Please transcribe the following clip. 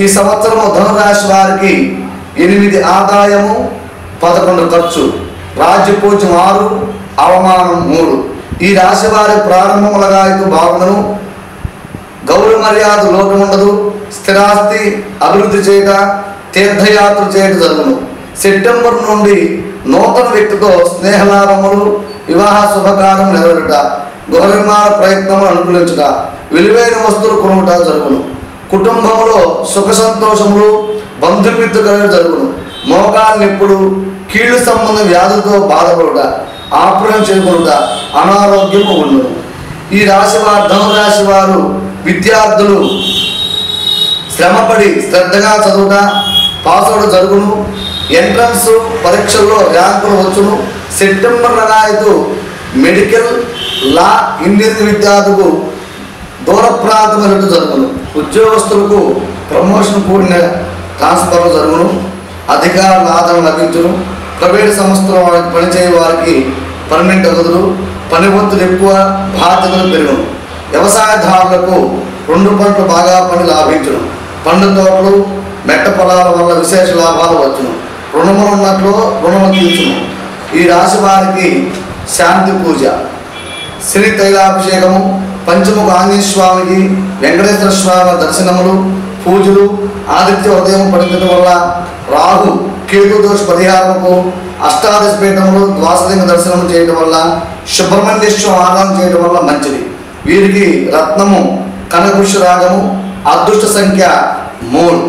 ఈ సంవత్సరము ధనురాశి వారికి 8 ఆదాయము 11 ఖర్చు, రాజ్యపూజ్యం 6, అవమానం 3. ఈ రాశి వారి ప్రారంభములుగా ఇటు బాగుండను, గౌరవ మర్యాద లోటు ఉండదు, స్థిరాస్తి అభివృద్ధి చేయట, తీర్థయాత్ర చేయట జరుగును. సెప్టెంబర్ నుండి నూతన వ్యక్తితో స్నేహలాభములు, వివాహ శుభకార్యం నెరవేరుట, గృహ నిర్మాణ ప్రయత్నములు అనుకూలించుట, విలువైన వస్తువులు కొనుట జరుగును. కుటుంబంలో సుఖ సంతోషములు, బంధుమిత్రులు జరుగును. మోకాలు నొప్పులు, కీళ్ళు సంబంధ వ్యాధులతో బాధపడుట, ఆపరేషన్ చేయబడుట, అనారోగ్యము ఉండును. ఈ రాశి వారు ధనురాశి వారు విద్యార్థులు శ్రమపడి శ్రద్ధగా చదువుట, పాస్ అవడం జరుగును. ఎంట్రన్స్ పరీక్షల్లో ర్యాంకులు వచ్చును. సెప్టెంబర్ నెలాయితు మెడికల్, లా, ఇంజనీరింగ్ విద్యార్థులకు దూర ప్రాంతమైన జరుగును. ఉద్యోగస్తులకు ప్రమోషన్ కూడిన ట్రాన్స్ఫర్లు జరుగును. అధికారుల ఆదరణ లభించును. ప్రైవేట్ సంస్థల వారికి పనిచేయ వారికి పర్మనెంట్ అగదులు, పని ఒత్తిడి ఎక్కువ, బాధ్యతలు పెరుగును. వ్యవసాయదారులకు 2 పంటలు బాగా పని లాభించును. పండ్ల తోటలు, మెట్ట పొలాల వల్ల విశేష లాభాలు వచ్చును. రుణములు ఉన్నట్లు రుణములు తీర్చును. ఈ రాశి వారికి శాంతి పూజ, శని తైలాభిషేకము, పంచముఖ ఆంజనేయ స్వామికి, వెంకటేశ్వర స్వామి దర్శనములు, పూజలు, ఆదిత్య ఉదయం పఠించడం వల్ల రాహు కేతు దోష పరిహారముకు, అష్టాదశ పీఠములు, ద్వాసలింగ దర్శనం చేయడం వల్ల, సుబ్రహ్మణ్యేశ్వర ఆరాధన చేయడం వల్ల మంచిది. వీరికి రత్నము కనకపుష్య రాగము, అదృష్ట సంఖ్య 3.